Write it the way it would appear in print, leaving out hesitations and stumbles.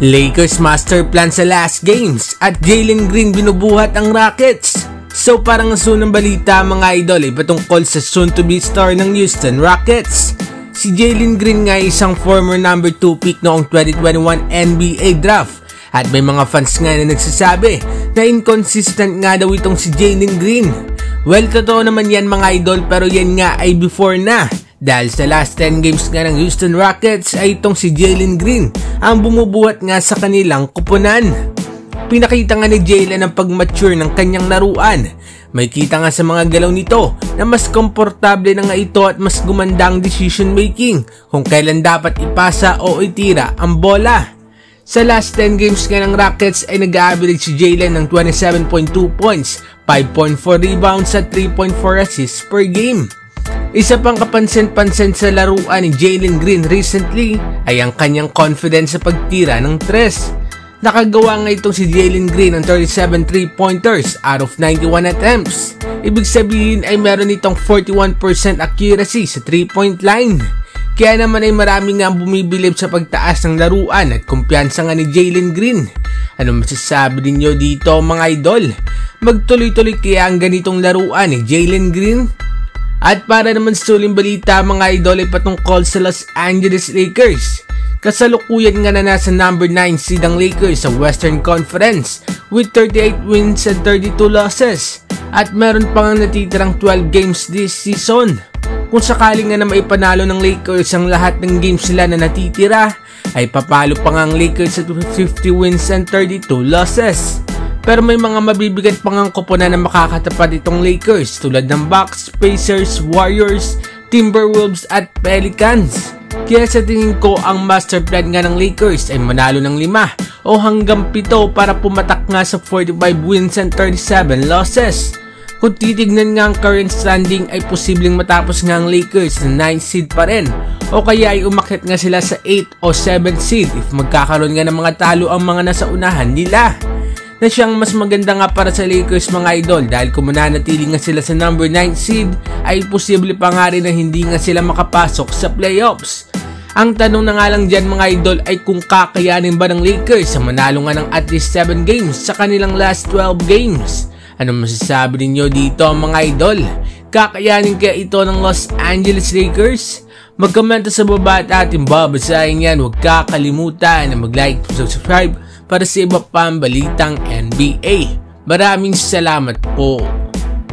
Lakers master plan sa last games at Jalen Green binubuhat ang Rockets. So parang sunang balita mga idol ay patungkol sa soon to be star ng Houston Rockets. Si Jalen Green nga isang former number 2 pick noong 2021 NBA draft at may mga fans nga na nagsasabi na inconsistent nga daw itong si Jalen Green. Well, totoo naman yan mga idol, pero yan nga ay before na. Dahil sa last 10 games nga ng Houston Rockets ay itong si Jalen Green ang bumubuhat nga sa kanilang kupunan. Pinakita nga ni Jalen ang pag-mature ng kanyang laruan. May kita nga sa mga galaw nito na mas komportable na nga ito at mas gumanda ang decision making kung kailan dapat ipasa o itira ang bola. Sa last 10 games nga ng Rockets ay nag-average si Jalen ng 27.2 points, 5.4 rebounds at 3.4 assists per game. Isa pang kapansin-pansin sa laruan ni Jalen Green recently ay ang kanyang confidence sa pagtira ng tres. Nakagawa nga itong si Jalen Green ng 37 3-pointers out of 91 attempts. Ibig sabihin ay meron itong 41% accuracy sa 3-point line. Kaya naman ay marami nga bumibilib sa pagtaas ng laruan at kumpiyansa nga ni Jalen Green. Ano masasabi ninyo dito mga idol? Magtuloy-tuloy kaya ang ganitong laruan ni Jalen Green? At para naman sa uling balita mga idol ay patungkol sa Los Angeles Lakers. Kasalukuyan nga na nasa number 9 seed ang Lakers sa Western Conference with 38 wins and 32 losses. At meron pang natitirang 12 games this season. Kung sakaling nga na maipanalo ng Lakers ang lahat ng games nila na natitira, ay papalo pa nga ang Lakers at 50 wins and 32 losses. Pero may mga mabibigat pang ang koponan na makakatapat itong Lakers tulad ng Bucks, Pacers, Warriors, Timberwolves at Pelicans. Kaya sa tingin ko ang master plan nga ng Lakers ay manalo ng 5 o hanggang 7 para pumatak nga sa 45 wins and 37 losses. Kung titignan nga ang current standing ay posibleng matapos nga ang Lakers na 9 seed pa rin o kaya ay umakyat nga sila sa 8 o 7 seed if magkakaroon nga ng mga talo ang mga nasa unahan nila. Na siyang mas maganda nga para sa Lakers mga idol dahil kung mananatili nga sila sa number 9 seed ay posible pa nga rin na hindi nga sila makapasok sa playoffs. Ang tanong na nga lang dyan mga idol ay kung kakayanin ba ng Lakers sa manalo nga ng at least 7 games sa kanilang last 12 games. Ano masasabi ninyo dito mga idol? Kakayanin kaya ito ng Los Angeles Lakers? Magkomento sa baba at ating babasahin yan. Huwag kakalimutan na mag-like at subscribe para sa iba pang balitang NBA. Maraming salamat po.